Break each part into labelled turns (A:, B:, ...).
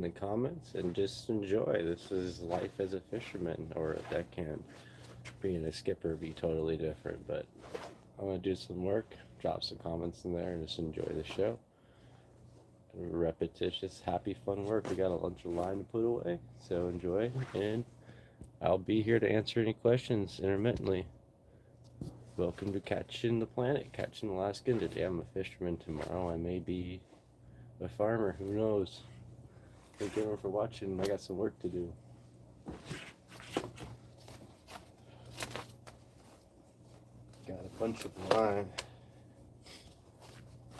A: in the comments and just enjoy. This is life as a fisherman or a deckhand. Being a skipper be totally different, but I'm gonna do some work, drop some comments in there, and just enjoy the show. Repetitious, happy, fun work. We got a bunch of line to put away, so enjoy, and I'll be here to answer any questions intermittently. Welcome to Catching the Planet, Catching Alaska. Today I'm a fisherman. Tomorrow I may be a farmer. Who knows? Thank you everyone for watching. I got some work to do. Got a bunch of line.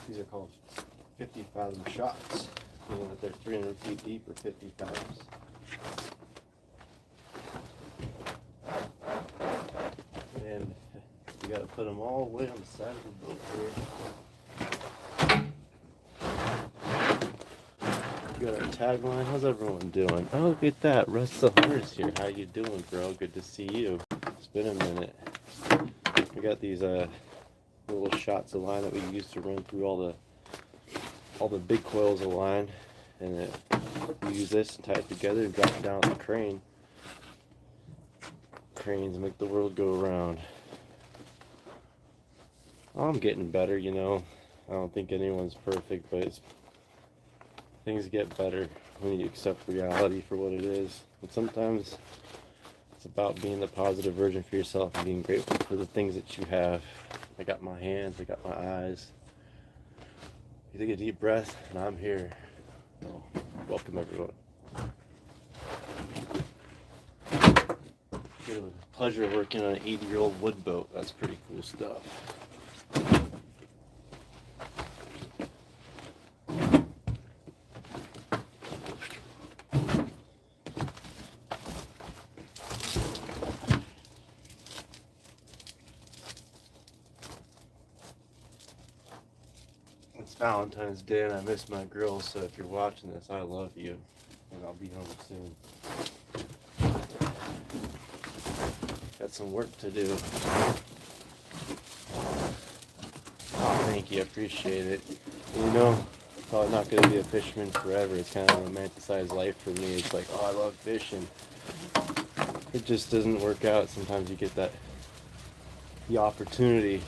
A: These are called 50 fathom shots, meaning that they're 300 feet deep or 50 fathoms. And you gotta put them all the way on the side of the boat here. We got our tagline. How's everyone doing? Oh, look at that. Russ the Hunter's here. How you doing, bro? Good to see you. It's been a minute. We got these little shots of line that we use to run through all the big coils of line, and we use this and tie it together and drop it down on the crane. Cranes make the world go around. I'm getting better, you know. I don't think anyone's perfect, but things get better when you accept reality for what it is. And sometimes it's about being the positive version for yourself and being grateful for the things that you have. I got my hands, I got my eyes. You take a deep breath, and I'm here. So, welcome everyone. Get a pleasure of working on an 80-year-old wood boat. That's pretty cool stuff. It's Valentine's Day and I miss my girl, so if you're watching this, I love you. And I'll be home soon. Got some work to do. Oh, thank you, I appreciate it. You know, probably not going to be a fisherman forever. It's kind of a romanticized life for me. It's like, oh, I love fishing. It just doesn't work out. Sometimes you get the opportunity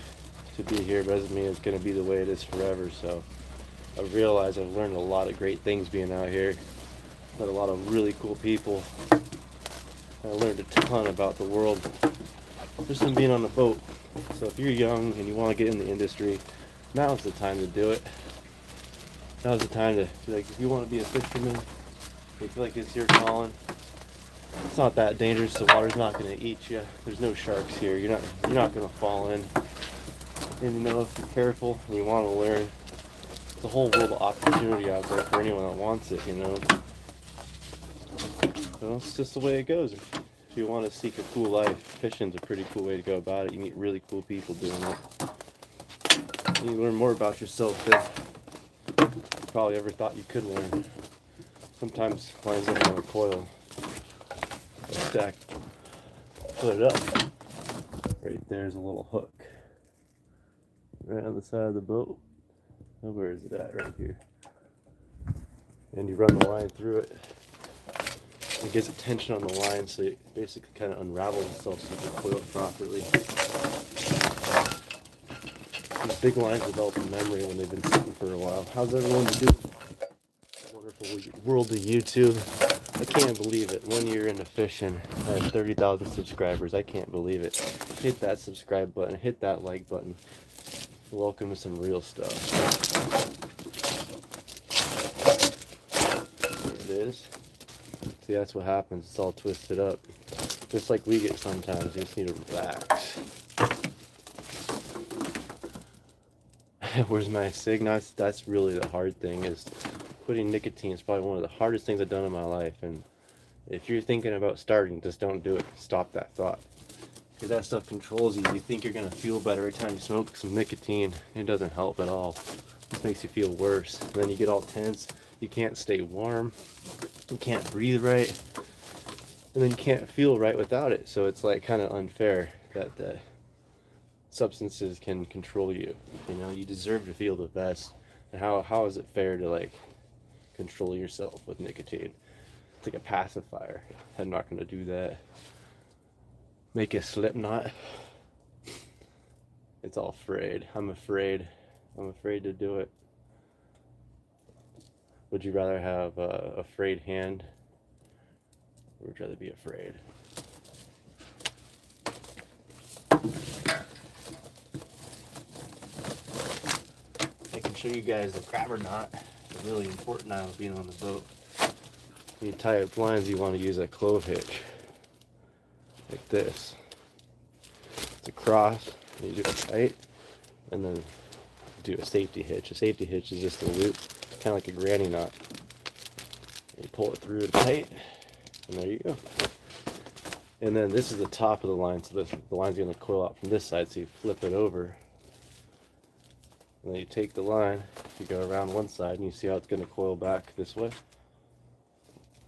A: to be here, but doesn't mean it's going to be the way it is forever. So I realize I've learned a lot of great things being out here. Met a lot of really cool people. I learned a ton about the world just from being on the boat. So if you're young and you want to get in the industry, now's the time to do it. Now's the time to be like, if you want to be a fisherman, you feel like it's your calling. It's not that dangerous. The water's not going to eat you. There's no sharks here. You're not going to fall in. And you know, if you're careful and you want to learn, there's a whole world of opportunity out there for anyone that wants it, you know. So it's just the way it goes. If you want to seek a cool life, fishing's a pretty cool way to go about it. You meet really cool people doing it. You learn more about yourself than you probably ever thought you could learn. Sometimes lines up on a coil, a stack, put it up. Right there's a little hook. Right on the side of the boat. Oh, where is it at? Right here. And you run the line through it. It gets a tension on the line, so it basically kind of unravels itself so you can coil it properly. These big lines develop a memory when they've been sitting for a while. How's everyone doing? Wonderful world of YouTube. I can't believe it. 1 year into fishing, I have 30,000 subscribers. I can't believe it. Hit that subscribe button. Hit that like button. Welcome to some real stuff. There it is. See, that's what happens. It's all twisted up. Just like we get sometimes. You just need to relax. Where's my sig? That's really the hard thing, is quitting nicotine is probably one of the hardest things I've done in my life. And if you're thinking about starting, just don't do it. Stop that thought. Because that stuff controls you. You think you're going to feel better every time you smoke some nicotine. It doesn't help at all. It just makes you feel worse. And then you get all tense. You can't stay warm. You can't breathe right. And then you can't feel right without it. So it's like kind of unfair that the substances can control you. You know, you deserve to feel the best. And how is it fair to like control yourself with nicotine. It's like a pacifier. I'm not going to do that. Make a slip knot. It's all afraid. I'm afraid to do it. Would you rather have a frayed hand, or would you rather be afraid? I can show you guys the crabber knot. It's really important now being on the boat. When you tie up lines, you want to use a clove hitch, like this. It's a cross, and you do it tight, and then do a safety hitch. A safety hitch is just a loop, kind of like a granny knot. You pull it through it tight, and there you go. And then this is the top of the line, so the line's going to coil out from this side, so you flip it over. And then you take the line, you go around one side, and you see how it's going to coil back this way.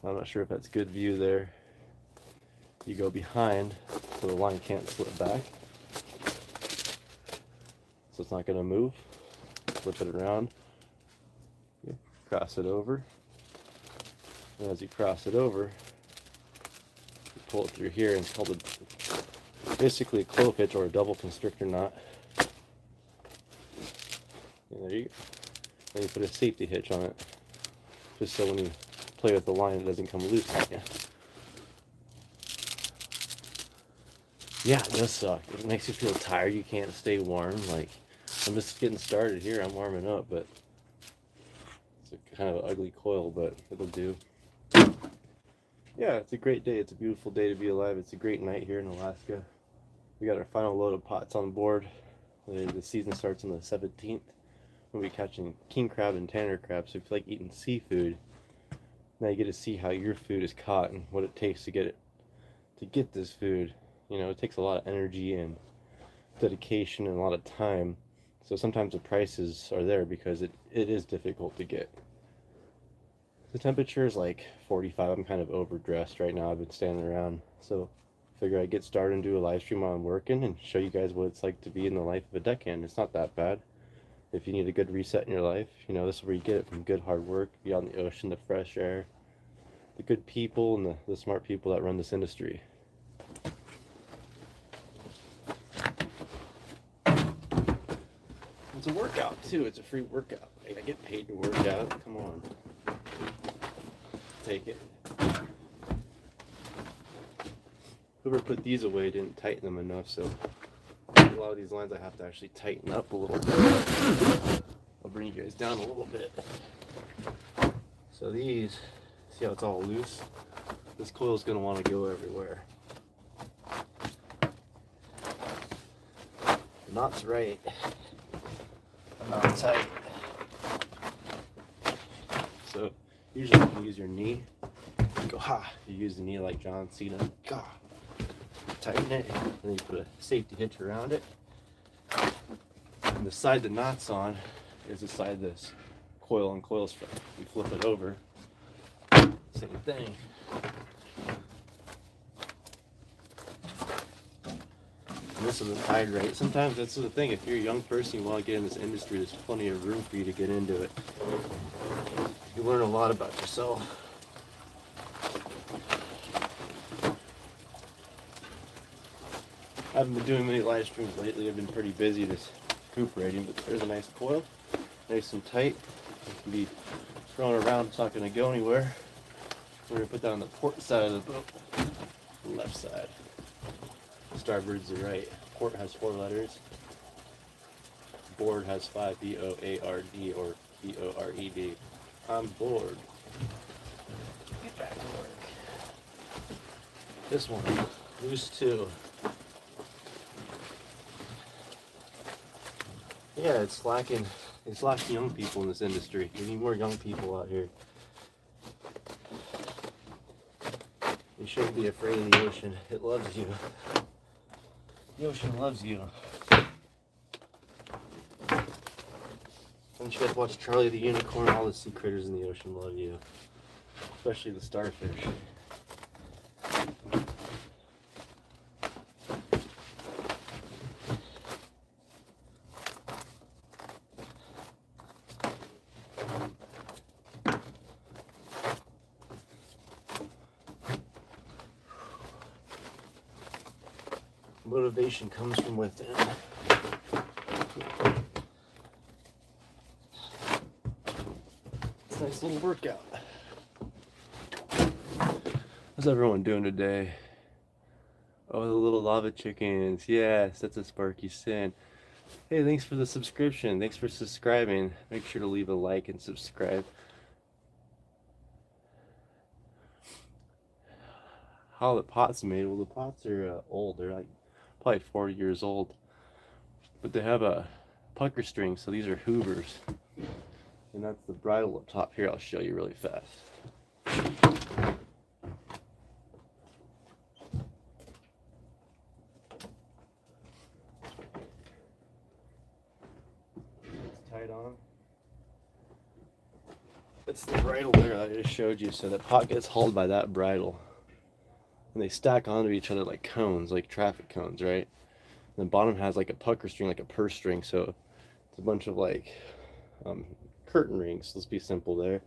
A: I'm not sure if that's good view there. You go behind, so the line can't slip back. So it's not going to move. Flip it around, cross it over, and as you cross it over, you pull it through here, and it's called basically a clove hitch or a double constrictor knot. And there you go. Then you put a safety hitch on it, just so when you play with the line, it doesn't come loose on you. Yeah, it does suck. It makes you feel tired. You can't stay warm. Like, I'm just getting started here. I'm warming up, but it's a kind of an ugly coil, but it'll do. Yeah, it's a great day. It's a beautiful day to be alive. It's a great night here in Alaska. We got our final load of pots on board. The season starts on the 17th. We'll be catching king crab and tanner crab. So if you like eating seafood, now you get to see how your food is caught and what it takes to get this food. You know, it takes a lot of energy and dedication and a lot of time. So sometimes the prices are there because it is difficult to get. The temperature is like 45. I'm kind of overdressed right now. I've been standing around. So I figure I'd get started and do a live stream while I'm working and show you guys what it's like to be in the life of a deckhand. It's not that bad. If you need a good reset in your life, you know, this is where you get it from: good hard work, be on the ocean, the fresh air, the good people, and the smart people that run this industry. It's a workout too. It's a free workout. I get paid to work out. Come on, take it. Whoever put these away didn't tighten them enough, so a lot of these lines I have to actually tighten up a little bit. I'll bring you guys down a little bit. So these, see how it's all loose? This coil is going to want to go everywhere. The knot's right. Not tight. So usually you can use your knee. You go ha. You use the knee like John Cena. Gah. Tighten it, and then you put a safety hitch around it. And the side the knot's on is the side this coil and coil strap. We flip it over. Same thing. And this is a tied rate. Sometimes that's the thing. If you're a young person, you want to get in this industry, there's plenty of room for you to get into it. You learn a lot about yourself. I haven't been doing many live streams lately. I've been pretty busy just recuperating, but there's a nice coil, nice and tight. It can be thrown around, it's not going to go anywhere. We're going to put that on the port side of the boat, the left side. Starboard's the right. Port has 4 letters. Board has 5, B-O-A-R-D or B-O-R-E-D. I'm bored. Get back to work. This one, loose too. Yeah, it's lacking young people in this industry. We need more young people out here. You shouldn't be afraid of the ocean. It loves you. The ocean loves you. And you guys watch Charlie the Unicorn, all the sea critters in the ocean love you. Especially the starfish. motivation comes from within. It's a nice little workout. How's everyone doing today? Oh, the little lava chickens. Yes, that's a Sparky Sin. Hey, thanks for the subscription. Thanks for subscribing. Make sure to leave a like and subscribe. How the pots made? Well, the pots are old. They're like probably 40 years old. But they have a pucker string, so these are hoovers. And that's the bridle up top here. I'll show you really fast. It's tied on. It's the bridle there that I just showed you. So the pot gets hauled by that bridle. And they stack onto each other like cones, like traffic cones, right? And the bottom has like a pucker string, like a purse string. So it's a bunch of like curtain rings. Let's be simple there.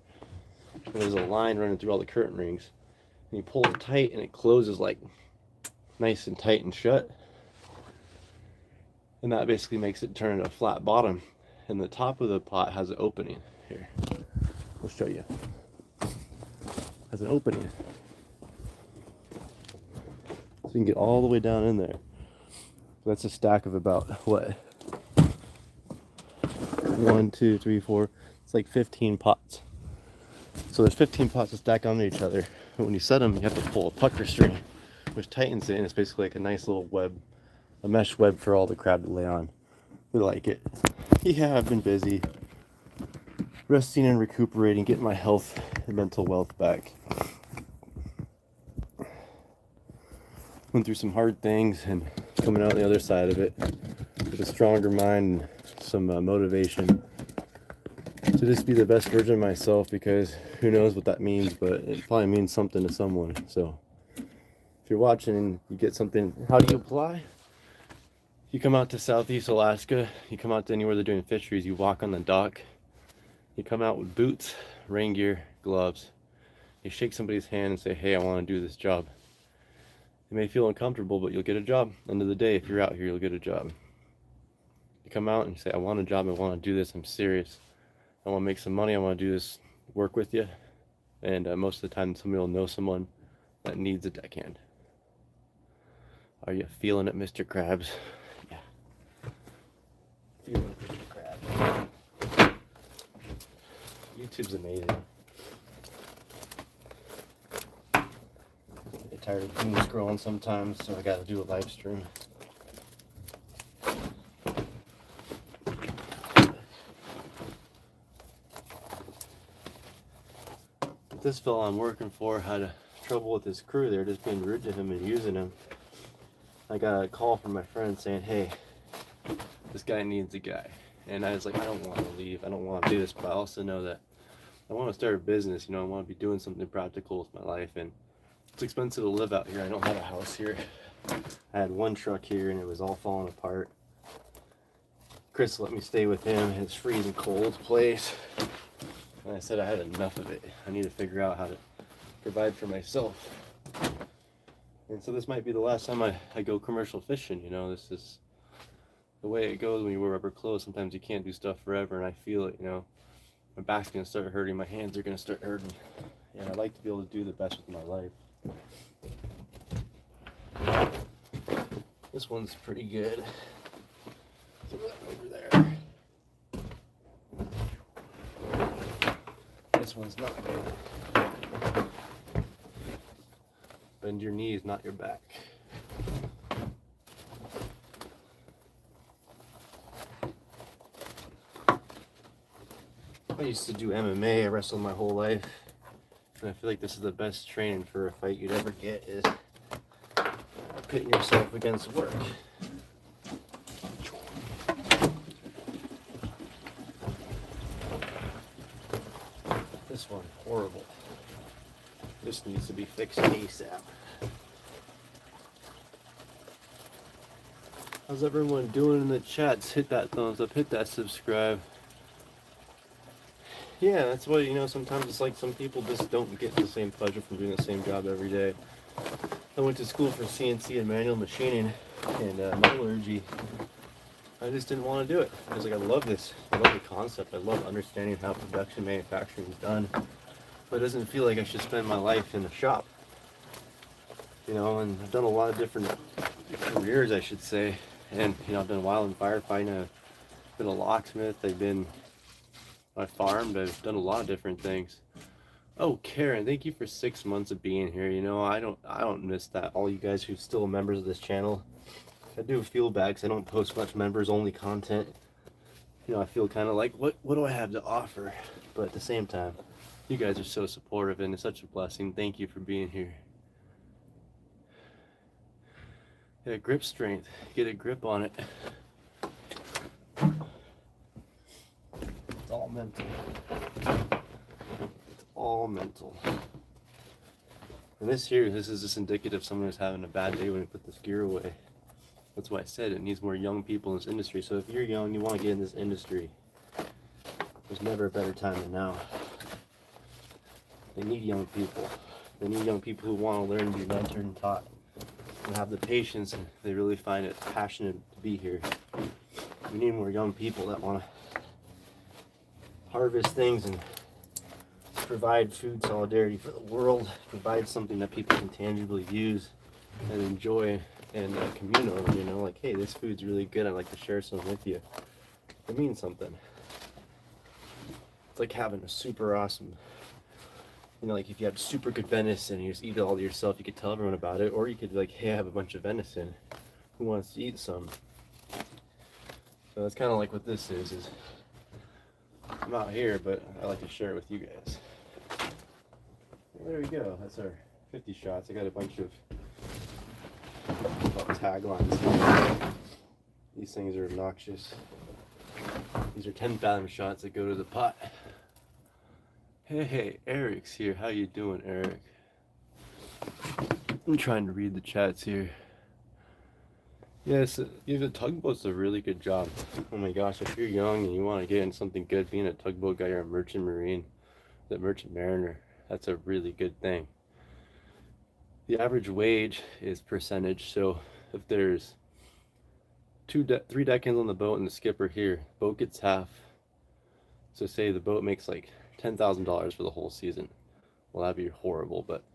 A: And there's a line running through all the curtain rings. And you pull it tight and it closes like nice and tight and shut. And that basically makes it turn into a flat bottom. And the top of the pot has an opening. Here, I'll show you. Has an opening. So you can get all the way down in there. That's a stack of about what? 1, 2, 3, 4. It's like 15 pots. So there's 15 pots to stack onto each other. But when you set them, you have to pull a pucker string, which tightens it, and it's basically like a nice little web, a mesh web for all the crab to lay on. We like it. Yeah, I've been busy resting and recuperating, getting my health and mental wealth back. Went through some hard things and coming out on the other side of it with a stronger mind and some motivation to just be the best version of myself, because who knows what that means, but it probably means something to someone. So if you're watching and you get something, how do you apply? You come out to Southeast Alaska, you come out to anywhere they're doing fisheries, you walk on the dock, you come out with boots, rain gear, gloves, you shake somebody's hand and say, hey, I want to do this job. You may feel uncomfortable, but you'll get a job. End of the day, if you're out here, you'll get a job. You come out and you say, I want a job, I want to do this, I'm serious. I want to make some money, I want to do this, work with you. And most of the time, somebody will know someone that needs a deckhand. Are you feeling it, Mr. Krabs? Yeah. Feeling it, Mr. Krabs. YouTube's amazing. I get tired of doom scrolling sometimes, so I gotta do a live stream. This fella I'm working for had trouble with his crew. They're just being rude to him and using him. I got a call from my friend saying, hey, this guy needs a guy. And I was like, I don't want to leave, I don't want to do this, but I also know that I want to start a business, you know, I want to be doing something practical with my life, and it's expensive to live out here. I don't have a house here. I had one truck here and it was all falling apart. Chris let me stay with him in his freezing cold place. And I said I had enough of it. I need to figure out how to provide for myself. And so this might be the last time I go commercial fishing, you know. This is the way it goes when you wear rubber clothes. Sometimes you can't do stuff forever, and I feel it, you know. My back's gonna start hurting, my hands are gonna start hurting. And I'd like to be able to do the best with my life. This one's pretty good. Throw that over there. This one's not good. Bend your knees, not your back. I used to do MMA. I wrestled my whole life. And I feel like this is the best training for a fight you'd ever get, is pitting yourself against work. This one, horrible. This needs to be fixed ASAP. How's everyone doing in the chats? Hit that thumbs up, hit that subscribe. Yeah, that's why, you know, sometimes it's like some people just don't get the same pleasure from doing the same job every day. I went to school for CNC and manual machining and metallurgy. I just didn't want to do it. I was like, I love this. I love the concept. I love understanding how production manufacturing is done. But it doesn't feel like I should spend my life in a shop. You know, and I've done a lot of different careers, I should say. And, you know, I've done a while in firefighting. I've been a locksmith. I've been, I farmed. I've done a lot of different things. Oh, Karen, thank you for 6 months of being here. You know, I don't miss that. All you guys who still members of this channel. I do feel bad because I don't post much members only content. You know, I feel kind of like, what do I have to offer? But at the same time, you guys are so supportive and it's such a blessing. Thank you for being here. Yeah, grip strength. Get a grip on it. It's all mental. It's all mental. And this is just indicative of someone who's having a bad day when we put this gear away. That's why I said it needs more young people in this industry. So if you're young, you want to get in this industry, there's never a better time than now. They need young people. They need young people who want to learn, be mentored and taught, and have the patience, and they really find it passionate to be here. We need more young people that want to harvest things and provide food solidarity for the world, provide something that people can tangibly use and enjoy and commune over, you know, like, hey, this food's really good, I'd like to share some with you. It means something. It's like having a super awesome, you know, like if you have super good venison and you just eat it all to yourself, you could tell everyone about it, or you could be like, hey, I have a bunch of venison, who wants to eat some? So that's kind of like what this is I'm out here, but I like to share it with you guys. There we go, that's our 50 shots. I got a bunch of taglines here. These things are obnoxious. These are 10 fathom shots that go to the pot. Hey, Eric's here. How you doing, Eric? I'm trying to read the chats here. Yes, the tugboat's a really good job. Oh my gosh, if you're young and you want to get in something good, being a tugboat guy or a merchant marine, the merchant mariner, that's a really good thing. The average wage is percentage, so if there's 3 deckhands on the boat and the skipper here, boat gets half. So say the boat makes like $10,000 for the whole season. Well, that'd be horrible, but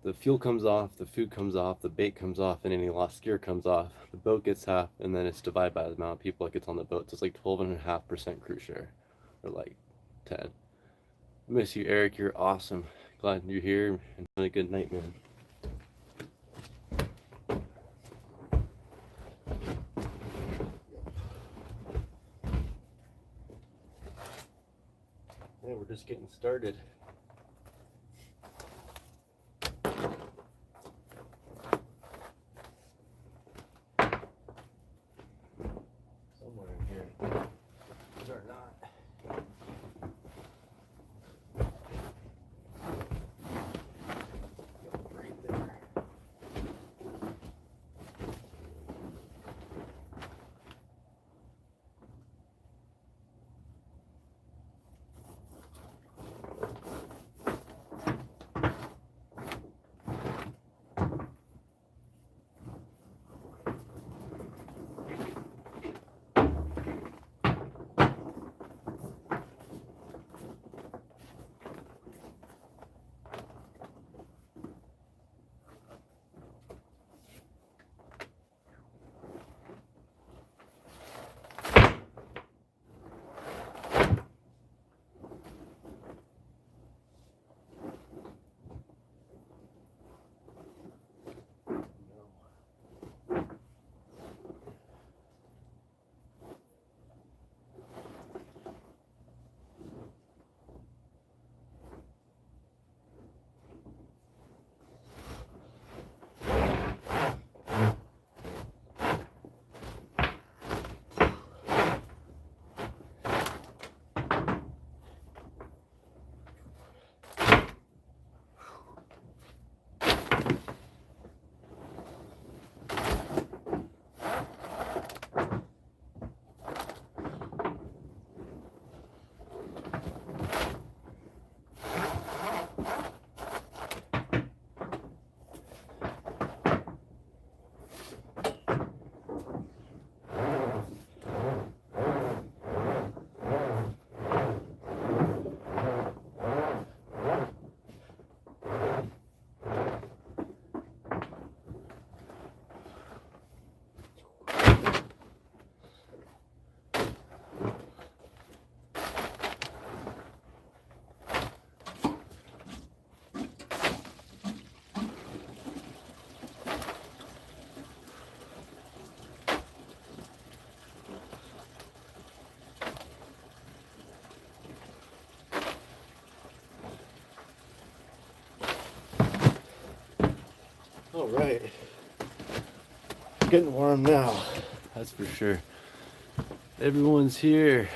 A: the fuel comes off, the food comes off, the bait comes off, and any lost gear comes off. The boat gets half, and then it's divided by the amount of people that gets on the boat. So it's like 12.5% crew share, or like 10. I miss you, Eric. You're awesome. Glad you're here, and have a good night, man. Yeah, we're just getting started. Somewhere in here. Or not. Right there. All right. Getting warm now, that's for sure. Everyone's here.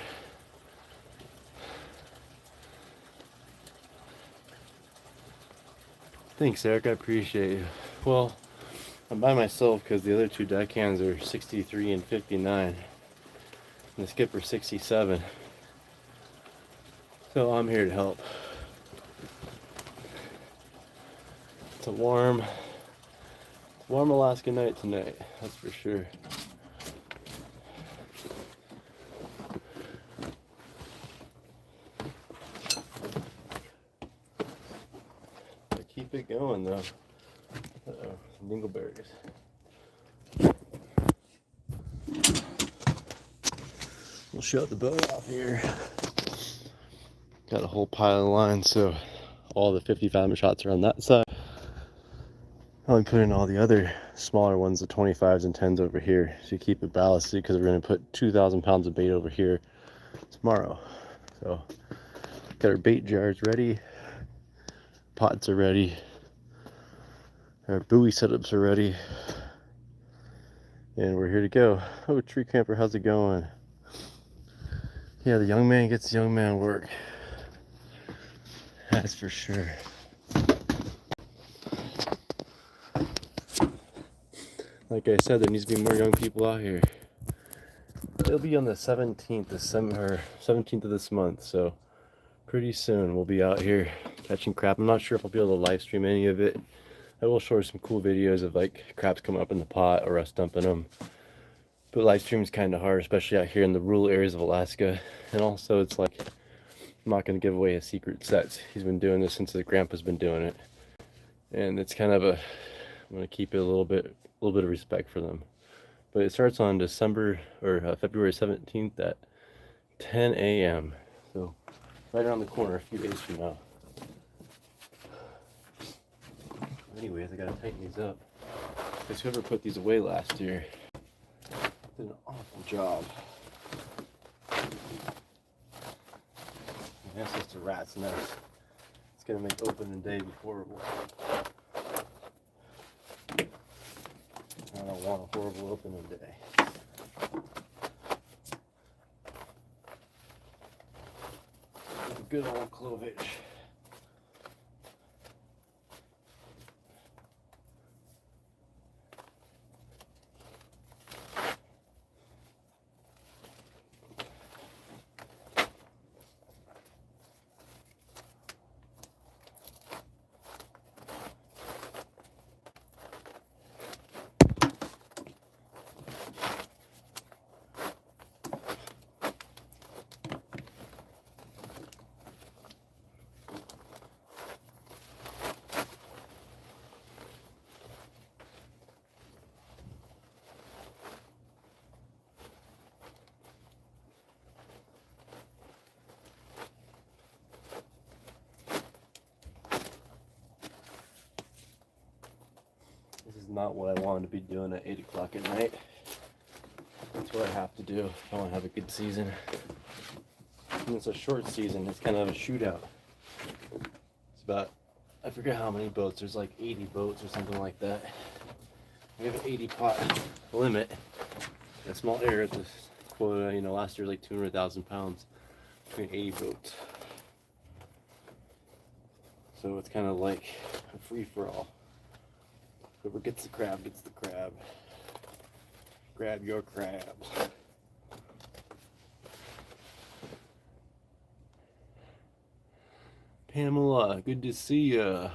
A: Thanks, Eric. I appreciate you. Well, I'm by myself because the other two deckhands are 63 and 59, and the skipper's 67. So I'm here to help. It's a warm Alaska night tonight, that's for sure. Keep it going though. Uh-oh, some dingleberries. We'll shut the boat off here. Got a whole pile of lines, so all the 50 fathom shots are on that side. I'll put in all the other smaller ones, the 25s and 10s over here, to keep it ballasted, because we're going to put 2,000 pounds of bait over here tomorrow. So got our bait jars ready, pots are ready, our buoy setups are ready, and we're here to go. Oh, tree camper, how's it going? Yeah, the young man gets young man work, that's for sure. Like I said, there needs to be more young people out here. It'll be on the 17th of this month, so pretty soon we'll be out here catching crap. I'm not sure if I'll be able to live stream any of it. I will show some cool videos of like craps coming up in the pot or us dumping them. But live stream is kind of hard, especially out here in the rural areas of Alaska. And also it's like, I'm not going to give away his secret sets. He's been doing this since his grandpa's been doing it. And it's kind of I'm going to keep it a little bit of respect for them. But it starts on February 17th at 10 a.m. So right around the corner, a few days from now. Anyways, I gotta tighten these up. Because whoever put these away last year did an awful job. That's just a rat's nest. It's gonna make opening day before it will. I don't want a horrible opening day. Good old clovage. This is not what I wanted to be doing at 8 o'clock at night. That's what I have to do if I want to have a good season. And it's a short season, it's kind of a shootout. It's about, I forget how many boats, there's like 80 boats or something like that. We have an 80 pot limit. A small area at this quota, last year like 200,000 pounds between 80 boats. So it's kind of like a free-for-all. Whoever gets the crab gets the crab. Grab your crabs. Pamela, good to see ya.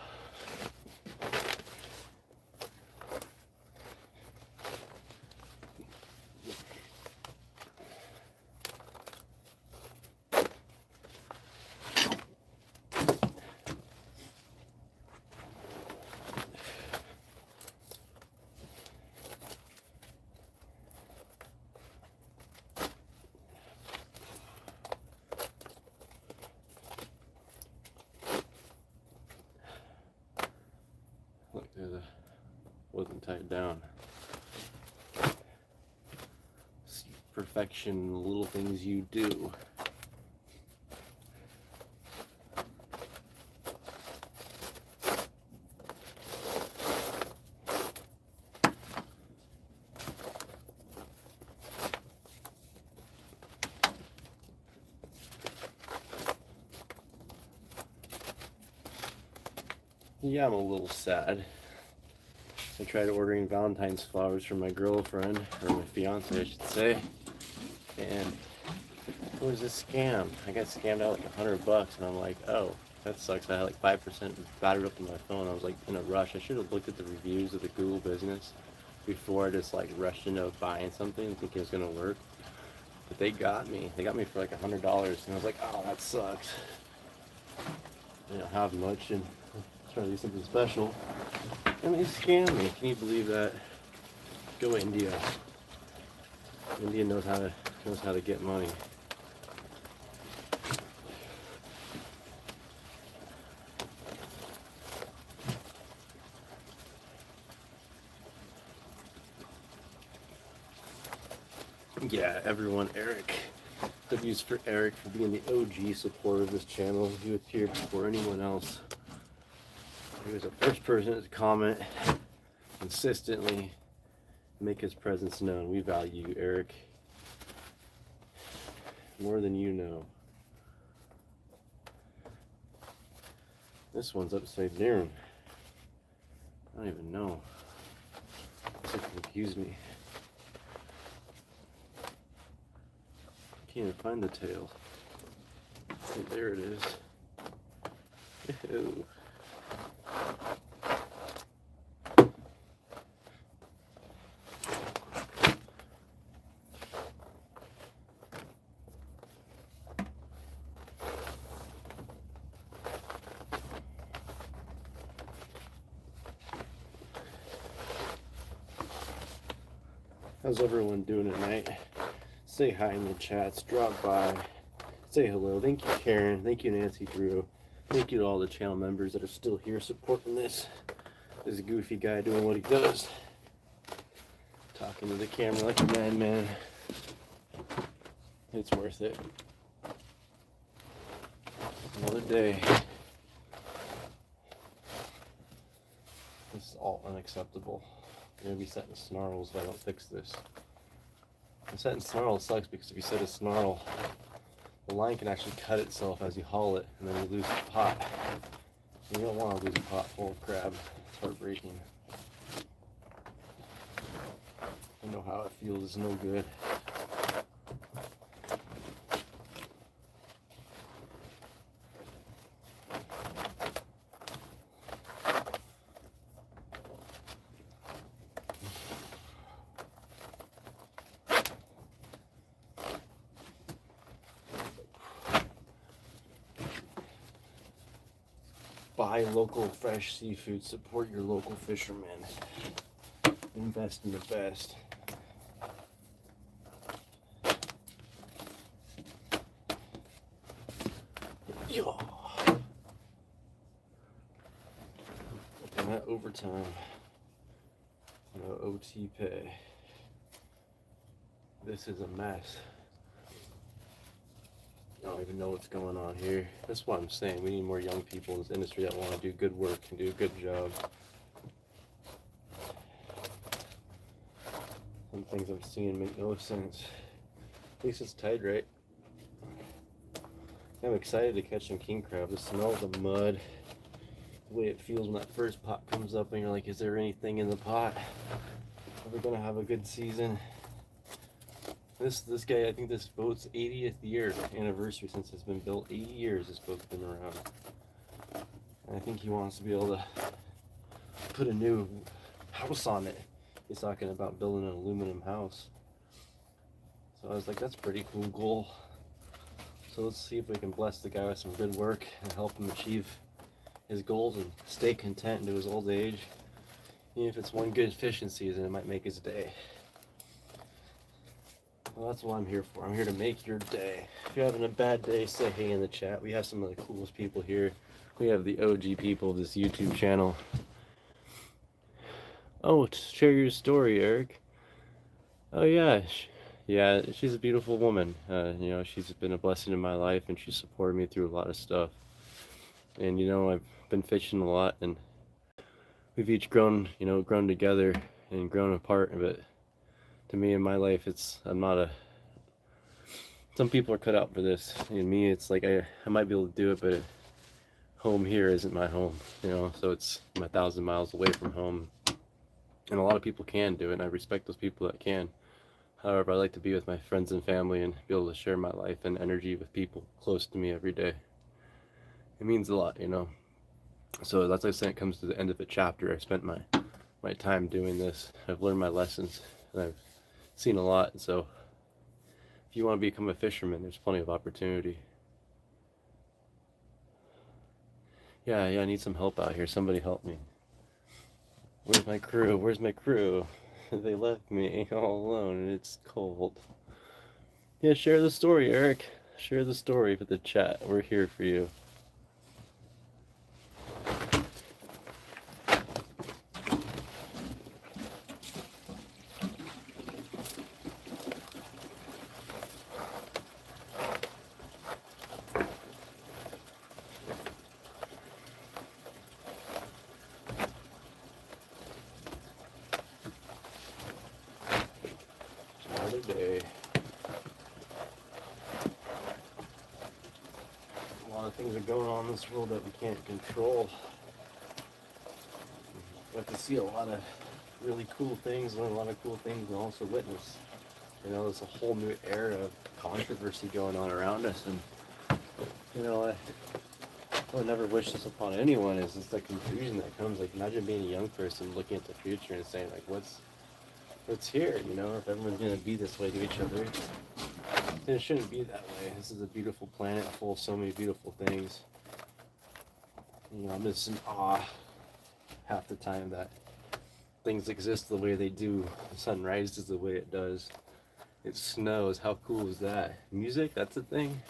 A: Look, wasn't tied down. See, perfection, little things you do. Yeah, I'm a little sad. I tried ordering Valentine's flowers for my girlfriend, or my fiance, I should say, and it was a scam. I got scammed out like $100, and I'm like, oh, that sucks. I had like 5% battery up on my phone. I was like in a rush. I should have looked at the reviews of the Google business before I just like rushed into buying something and thinking it was gonna work. But they got me. They got me for like $100, and I was like, oh, that sucks. I don't have much, and I'm trying to do something special, and they scammed me. Can you believe that? Go India. India knows how to get money. Yeah, everyone, Eric. W's for Eric for being the OG supporter of this channel. He was here before anyone else. He was the first person to comment consistently, make his presence known. We value you, Eric, more than you know. This one's upside down. I don't even know. It's like confused me. Can't even find the tail. Oh, there it is. Ew. How's everyone doing tonight? Say hi in the chats, drop by, say hello. Thank you, Karen. Thank you, Nancy Drew. Thank you to all the channel members that are still here supporting this goofy guy doing what he does. Talking to the camera like a madman. It's worth it. Another day. This is all unacceptable. I'm gonna be setting snarls if I don't fix this. And setting snarl sucks because if you set a snarl, the line can actually cut itself as you haul it, and then you lose the pot. And you don't want to lose a pot full of crab. It's heartbreaking. I know how it feels. It's no good. Buy local fresh seafood, support your local fishermen, invest in the best. Yo. And that overtime, no OT pay. This is a mess. I don't even know what's going on here. That's what I'm saying. We need more young people in this industry that want to do good work and do a good job. Some things I'm seeing make no sense. At least it's tied right. I'm excited to catch some king crab. The smell of the mud, the way it feels when that first pot comes up and you're like, is there anything in the pot? Are we gonna have a good season? This guy, I think this boat's 80th year anniversary since it's been built. 80 years this boat's been around. And I think he wants to be able to put a new house on it. He's talking about building an aluminum house. So I was like, that's a pretty cool goal. So let's see if we can bless the guy with some good work and help him achieve his goals and stay content into his old age. Even if it's one good fishing season, it might make his day. Well, that's what I'm here for. I'm here to make your day. If you're having a bad day, say hey in the chat. We have some of the coolest people here. We have the OG people of this YouTube channel. Oh, share your story, Eric. Oh yeah, yeah. She's a beautiful woman. You know, she's been a blessing in my life, and she's supported me through a lot of stuff. And you know, I've been fishing a lot, and we've each grown, you know, grown together and grown apart. But to me in my life, I'm not a, some people are cut out for this. In me, it's like I might be able to do it, but home here isn't my home, you know, so I'm 1,000 miles away from home. And a lot of people can do it, and I respect those people that can. However, I like to be with my friends and family and be able to share my life and energy with people close to me every day. It means a lot, you know. So that's like saying it comes to the end of the chapter. I spent my time doing this. I've learned my lessons, and I've seen a lot. So if you want to become a fisherman, there's plenty of opportunity. Yeah, I need some help out here. Somebody help me. Where's my crew? Where's my crew? They left me all alone and it's cold. Yeah, share the story, Eric. Share the story for the chat. We're here for you. Another day. A lot of things are going on in this world that we can't control. We have to see a lot of really cool things, learn a lot of cool things, and also witness. You know, there's a whole new era of controversy going on around us, and you know, I would never wish this upon anyone. Is just the confusion that comes. Like, imagine being a young person looking at the future and saying, like, what's here? You know, if everyone's gonna be this way to each other, then it shouldn't be that way. This is a beautiful planet full of so many beautiful things. You know, I'm just in awe half the time that things exist the way they do. The sun rises the way it does. It snows. How cool is that? Music, that's a thing.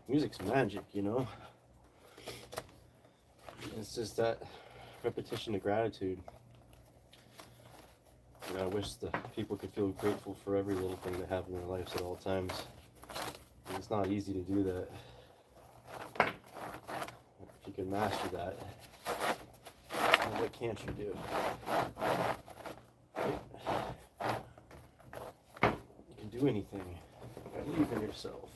A: Music's magic, you know? It's just that repetition of gratitude. You know, I wish the people could feel grateful for every little thing they have in their lives at all times. And it's not easy to do that. If you can master that, then what can't you do? You can do anything. Believe in yourself.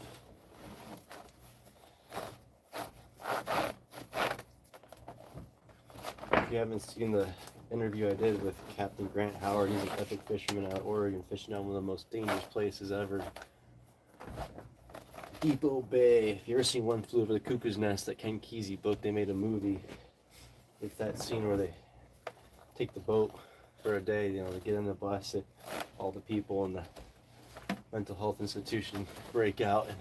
A: If you haven't seen the interview I did with Captain Grant Howard, he's an epic fisherman out of Oregon, fishing on one of the most dangerous places ever. Depot Bay. If you ever seen One Flew Over the Cuckoo's Nest, that Ken Kesey book, they made a movie. It's that scene where they take the boat for a day, you know, they get in the bus, and all the people in the mental health institution break out, and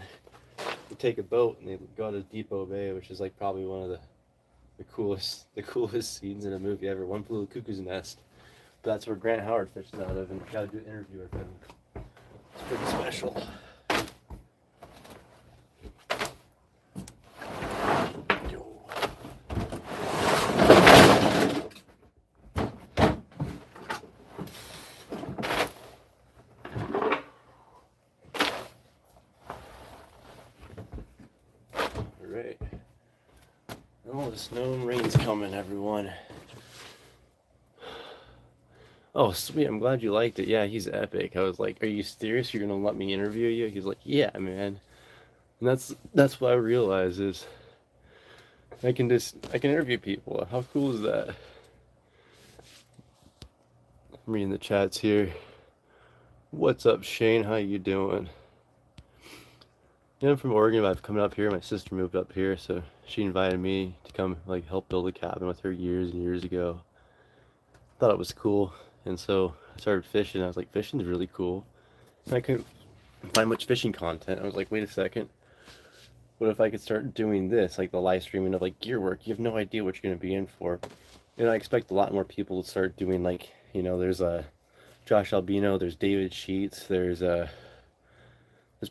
A: they take a boat and they go to Depot Bay, which is like probably one of the coolest scenes in a movie ever. One Flew Over the Cuckoo's Nest. But that's where Grant Howard fished out of, and got to do an interview with him. It's pretty special. Alright. Oh, the snow and rain's coming, everyone. Oh, sweet. I'm glad you liked it. Yeah, he's epic. I was like, are you serious? You're going to let me interview you? He's like, yeah, man. And that's what I realize is I can interview people. How cool is that? I'm reading the chats here. What's up, Shane? How you doing? Yeah, I'm from Oregon, but I've come up here. My sister moved up here, so she invited me to come like help build a cabin with her years and years ago. Thought it was cool, and so I started fishing. I was like, fishing's really cool. And I couldn't find much fishing content. I was like, wait a second. What if I could start doing this, like the live streaming of like gear work? You have no idea what you're gonna be in for. And I expect a lot more people to start doing, like, you know, there's Josh Albino, there's David Sheets, there's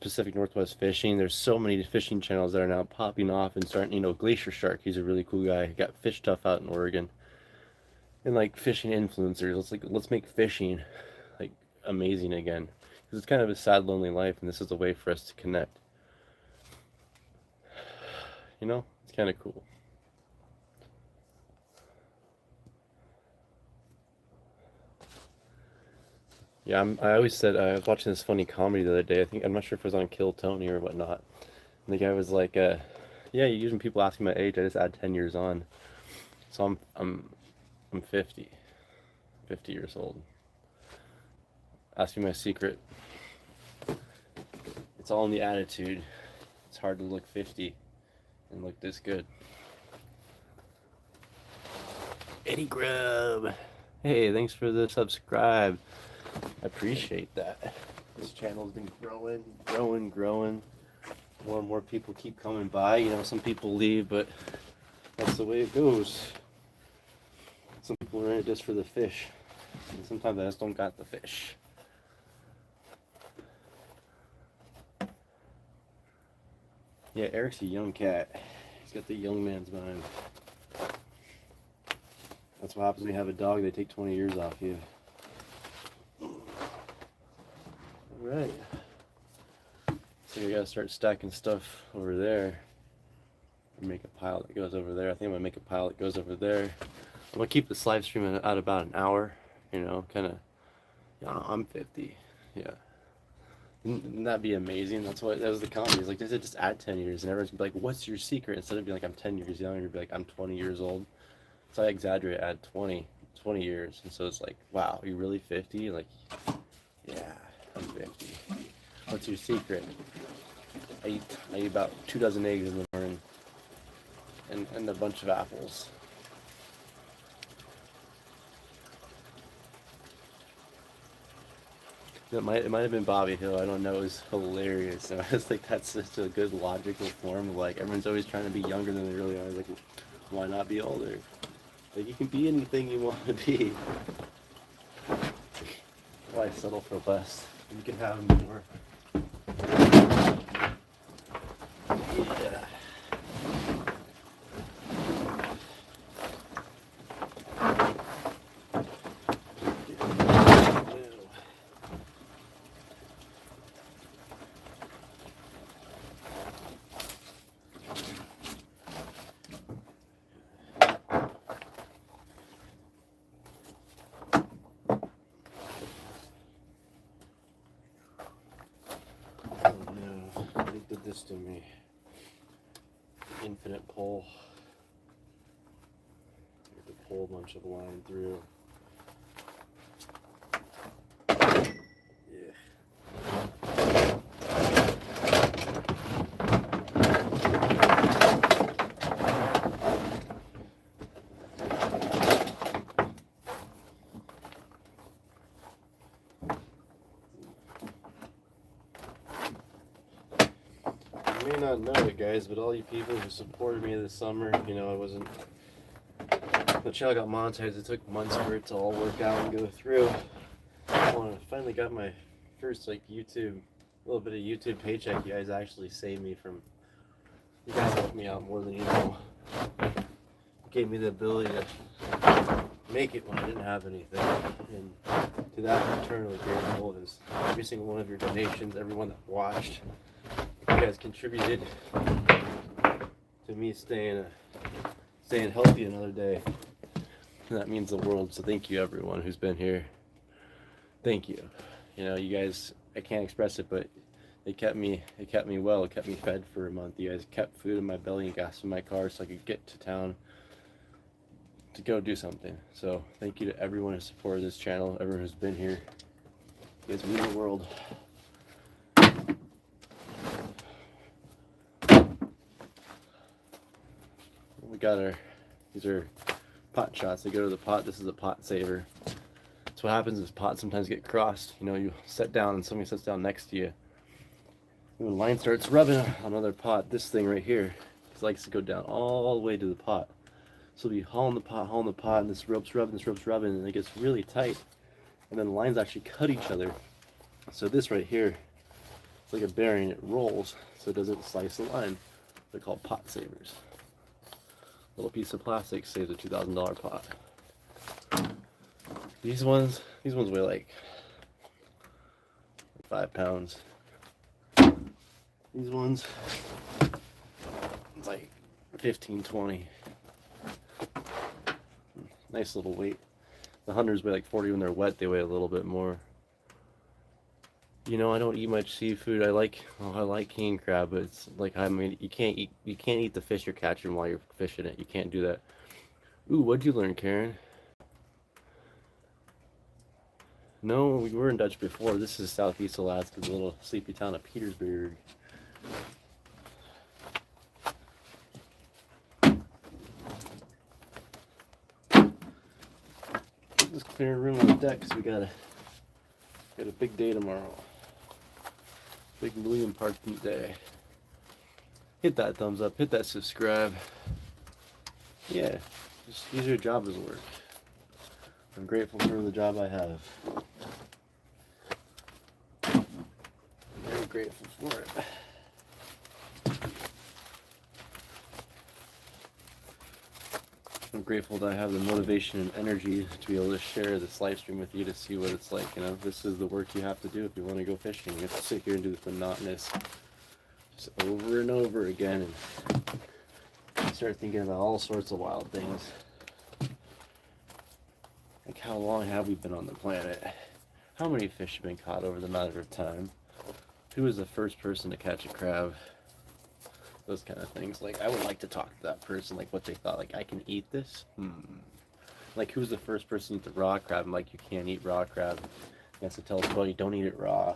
A: Pacific Northwest Fishing. There's so many fishing channels that are now popping off and starting, you know, Glacier Shark, he's a really cool guy. He got Fish Tough out in Oregon. And like fishing influencers, let's make fishing like amazing again. Because it's kind of a sad, lonely life, and this is a way for us to connect. You know, it's kind of cool. Yeah, I always said, I was watching this funny comedy the other day. I'm not sure if it was on Kill Tony or whatnot. And the guy was like, Yeah, usually people asking my age, I just add 10 years on. So I'm 50, 50 years old. Asking my secret. It's all in the attitude. It's hard to look 50 and look this good. Eddie Grub. Hey, thanks for the subscribe. I appreciate that. This channel's been growing. More and more people keep coming by. You know, some people leave, but that's the way it goes. Some people are in it just for the fish. And sometimes I just don't got the fish. Yeah, Eric's a young cat. He's got the young man's mind. That's what happens when you have a dog. They take 20 years off you. Alright. So we gotta start stacking stuff over there. Make a pile that goes over there. I think I'm gonna make a pile that goes over there. I'm gonna keep this live stream at about an hour. You know, kind of. Yeah, I'm 50. Yeah. Wouldn't that be amazing? That was the comedy. It's like, does it just add 10 years? And everyone's gonna be like, what's your secret? Instead of being like, I'm 10 years younger, you'd be like, I'm 20 years old. So I exaggerate, add 20 years. And so it's like, wow, are you really 50? Like, yeah, I'm 50. What's your secret? I eat about 2 dozen eggs in the morning and a bunch of apples. It might have been Bobby Hill. I don't know. It was hilarious. And I was like, that's such a good logical form of like everyone's always trying to be younger than they really are. Like, why not be older? Like, you can be anything you want to be. Why settle for less? You can have more. Yeah. Did this to me. Infinite pull. You have to pull a bunch of line through. Yeah. You may not know it, guys, but all you people who supported me this summer, you know, the channel got monetized. It took months for it to all work out and go through. I finally got my first, like, a little bit of YouTube paycheck. You guys actually saved me from, you guys helped me out more than you know. Gave me the ability to make it when I didn't have anything. And to that, I'm eternally grateful. Is every single one of your donations, everyone that watched. You guys contributed to me staying healthy another day. And that means the world. So thank you, everyone who's been here. Thank you. You know, you guys, I can't express it, but it kept me well. It kept me fed for a month. You guys kept food in my belly and gas in my car so I could get to town to go do something. So thank you to everyone who supported this channel, everyone who's been here. You guys mean the world. We got these are pot shots. They go to the pot. This is a pot saver. So what happens is pots sometimes get crossed. You know, you sit down and somebody sits down next to you. When the line starts rubbing on another pot, this thing right here, it likes to go down all the way to the pot. So we hauling the pot, and this rope's rubbing, and it gets really tight. And then the lines actually cut each other. So this right here, it's like a bearing. It rolls, so it doesn't slice the line. They're called pot savers. Little piece of plastic saves a $2,000 pot. These ones weigh like 5 pounds. These ones, it's like 15, 20. Nice little weight. The hunters weigh like 40 when they're wet. They weigh a little bit more. You know, I don't eat much seafood. I like king crab, but it's like, I mean, you can't eat the fish you're catching while you're fishing it. You can't do that. Ooh, what'd you learn, Karen? No, we were in Dutch before. This is Southeast Alaska, the little sleepy town of Petersburg. Just clearing a room on the deck because we got a big day tomorrow. Big million parking day. Hit that thumbs up, hit that subscribe. Yeah, just use your job as work. I'm grateful for the job I have. I'm very grateful for it. I'm grateful that I have the motivation and energy to be able to share this live stream with you to see what it's like. You know, this is the work you have to do if you want to go fishing. You have to sit here and do this monotonous, just over and over again, and start thinking about all sorts of wild things. Like, how long have we been on the planet? How many fish have been caught over the matter of time? Who was the first person to catch a crab? Those kind of things. Like, I would like to talk to that person, like what they thought. Like, I can eat this? Like, who's the first person to eat the raw crab? I'm like, you can't eat raw crab. He has to tell us, well, you don't eat it raw.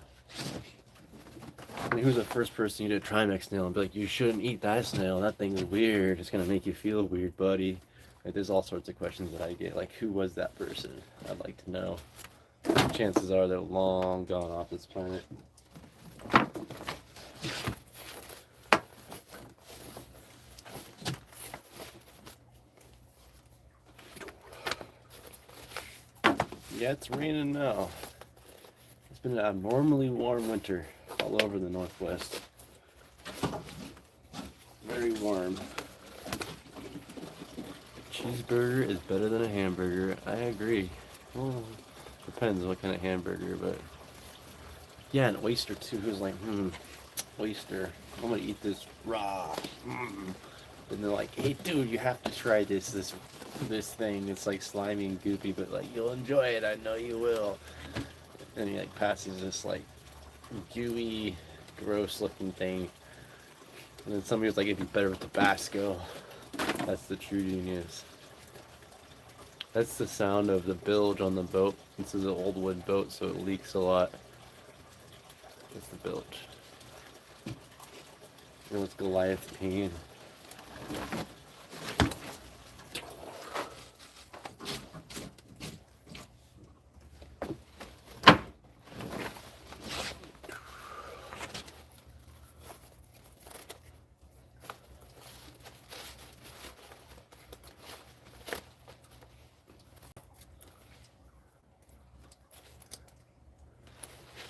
A: I mean, who's the first person to eat a Trimex snail and be like, you shouldn't eat that snail, that thing's weird, it's gonna make you feel weird, buddy. Like, there's all sorts of questions that I get. Like, who was that person? I'd like to know. Chances are they're long gone off this planet. Yeah, it's raining now. It's been an abnormally warm winter all over the Northwest. Very warm. Cheeseburger is better than a hamburger. I agree. Well, depends what kind of hamburger, but yeah, an oyster too. Who's like, oyster. I'm gonna eat this raw. And they're like, hey, dude, you have to try this thing. It's like slimy and goopy, but like you'll enjoy it. I know you will. And he like passes this like gooey, gross-looking thing. And then somebody was like, it'd be better with Tabasco. That's the true genius. That's the sound of the bilge on the boat. This is an old wood boat, so it leaks a lot. That's the bilge. And it's Goliath peeing.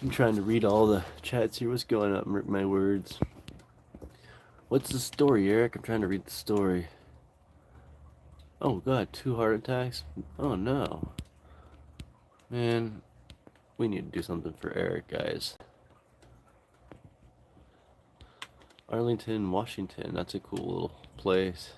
A: I'm trying to read all the chats here. What's going up? Mark my words. What's the story, Eric? I'm trying to read the story. Oh god, 2 heart attacks? Oh no. Man, we need to do something for Eric, guys. Arlington, Washington. That's a cool little place.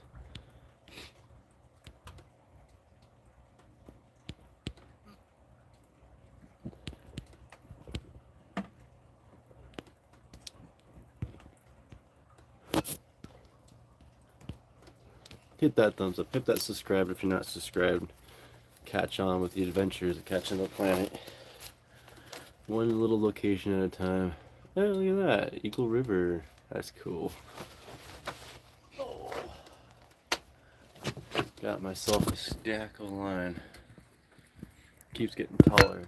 A: Hit that thumbs up, hit that subscribe if you're not subscribed. Catch on with the adventures of catching the planet. One little location at a time. Oh, look at that. Eagle River. That's cool. Oh. Got myself a stack of line. Keeps getting taller.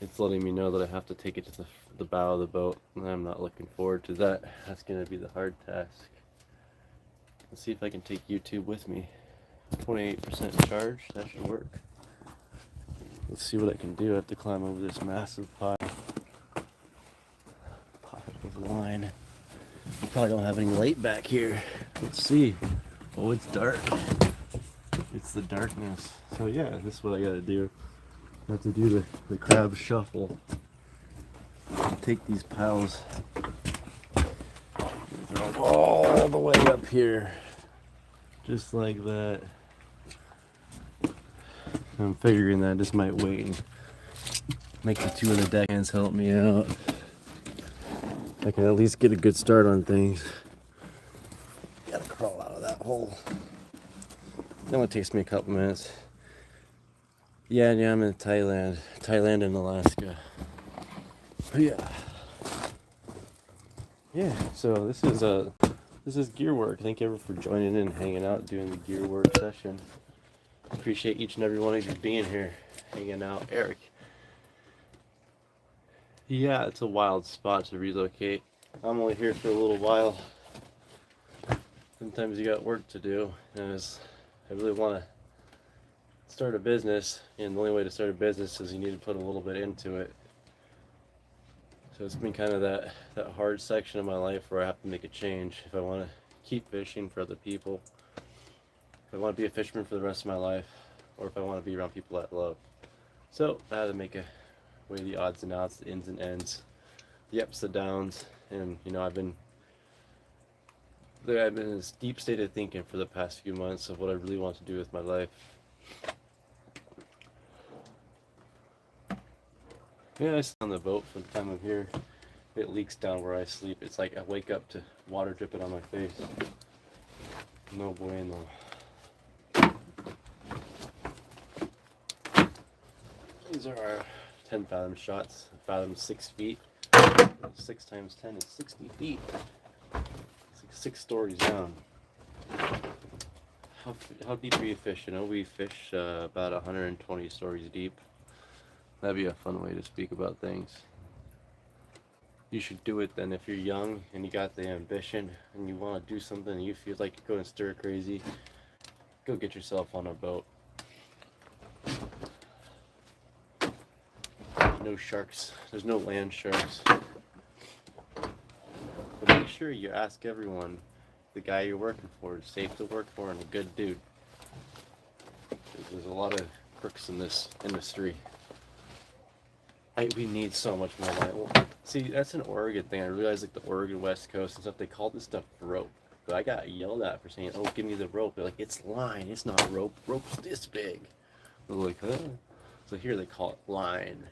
A: It's letting me know that I have to take it to the bow of the boat. And I'm not looking forward to that. That's going to be the hard task. Let's see if I can take YouTube with me. 28% charge, that should work. Let's see what I can do. I have to climb over this massive pile of line. I probably don't have any light back here. Let's see. Oh, it's dark. It's the darkness. So yeah, this is what I gotta do. I have to do the crab shuffle. Take these piles. Throw them all the way up here. Just like that. I'm figuring that this might weigh make the two of the deckhands help me out. I can at least get a good start on things. Gotta crawl out of that hole. It only takes me a couple minutes. Yeah, I'm in Thailand and Alaska. Yeah. So this is gear work. Thank you everyone for joining in and hanging out, doing the gear work session. Appreciate each and every one of you being here, hanging out. Eric. Yeah, it's a wild spot to relocate. I'm only here for a little while. Sometimes you got work to do, and I really want to start a business, and the only way to start a business is you need to put a little bit into it. So it's been kind of that hard section of my life where I have to make a change if I want to keep fishing for other people, if I want to be a fisherman for the rest of my life, or if I want to be around people I love. So I had to weigh the odds and outs, the ins and ends, the ups and downs, and I've been in this deep state of thinking for the past few months of what I really want to do with my life. Yeah, I sit on the boat from the time I'm here. It leaks down where I sleep. It's like I wake up to water dripping on my face. No bueno. These are our 10 fathom shots. Fathom 6 feet. 6 times 10 is 60 feet. It's like 6 stories down. How deep are you fishing? We fish about 120 stories deep. That'd be a fun way to speak about things. You should do it then if you're young and you got the ambition and you want to do something and you feel like you're going stir crazy. Go get yourself on a boat. No sharks. There's no land sharks. But make sure you ask everyone the guy you're working for is safe to work for and a good dude. There's a lot of crooks in this industry. We need so much more line. Well, see, that's an Oregon thing. I realize like the Oregon West Coast and stuff, they call this stuff rope. But I got yelled at for saying, "Oh, give me the rope." They're like, "It's line. It's not rope. Rope's this big." They're like, "Huh?" So here they call it line.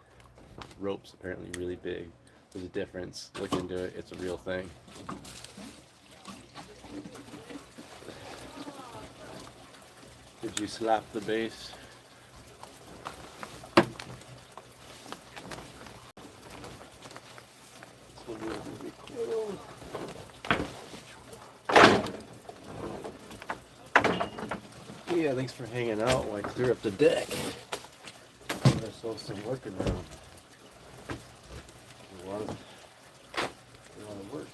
A: Rope's apparently really big. There's a difference. Look into it. It's a real thing. Did you slap the base? Yeah, thanks for hanging out while I clear up the deck. Give ourselves some working room. A lot of work.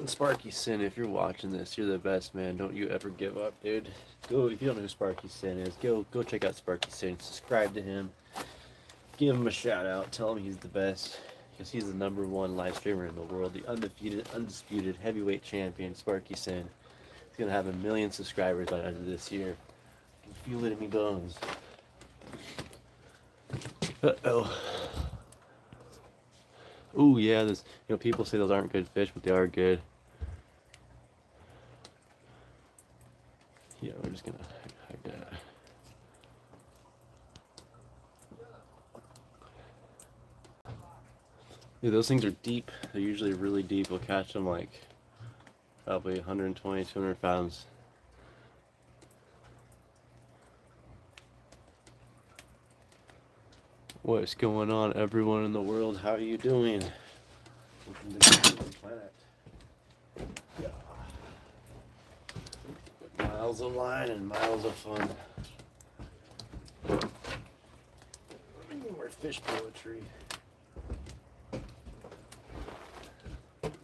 A: Sparky Sin, if you're watching this, you're the best, man. Don't you ever give up, dude. Go, if you don't know who Sparky Sin is, go check out Sparky Sin. Subscribe to him. Give him a shout out. Tell him he's the best. Because he's the #1 live streamer in the world. The undisputed heavyweight champion, Sparky Sin. He's going to have 1 million subscribers by the end of this year. I can feel it in me bones. Uh-oh. Ooh, yeah, there's, people say those aren't good fish, but they are good. Yeah, we're just gonna hide that. Yeah, those things are deep. They're usually really deep. We'll catch them like probably 120, 200 pounds. What's going on, everyone in the world? How are you doing? Welcome to the planet. Yeah. Miles of line and miles of fun. More fish poetry.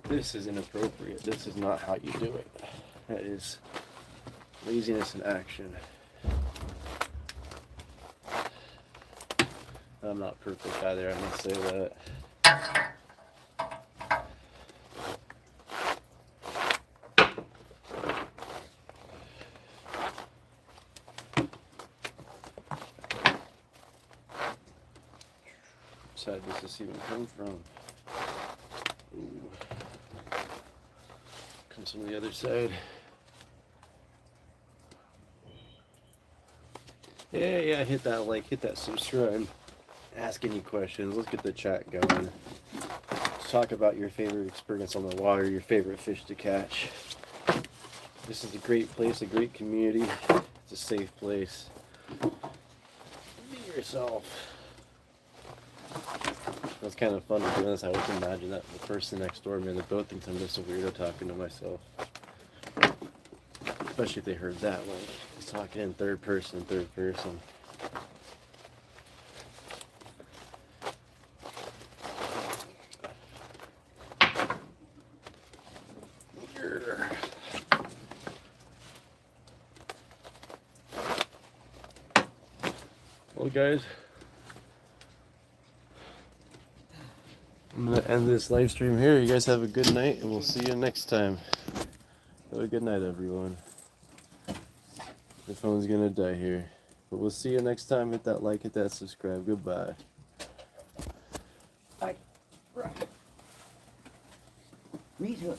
A: This is inappropriate. This is not how you do it. That is laziness in action. I'm not perfect either, I must say that. What side does this even come from? Ooh. Comes from the other side. Yeah, hit that like, hit that subscribe. Ask any questions. Let's get the chat going. Let's talk about your favorite experience on the water, your favorite fish to catch. This is a great place, a great community. It's a safe place. Be yourself. It's kind of fun to do this. I always imagine that the person next door to me in the boat thinks I'm just a weirdo talking to myself. Especially if they heard that one. He's talking in third person. Well, guys, I'm going to end this live stream here. You guys have a good night, and we'll see you next time. Have a good night, everyone. The phone's going to die here. But we'll see you next time. Hit that like, hit that subscribe. Goodbye.
B: Right. Me too.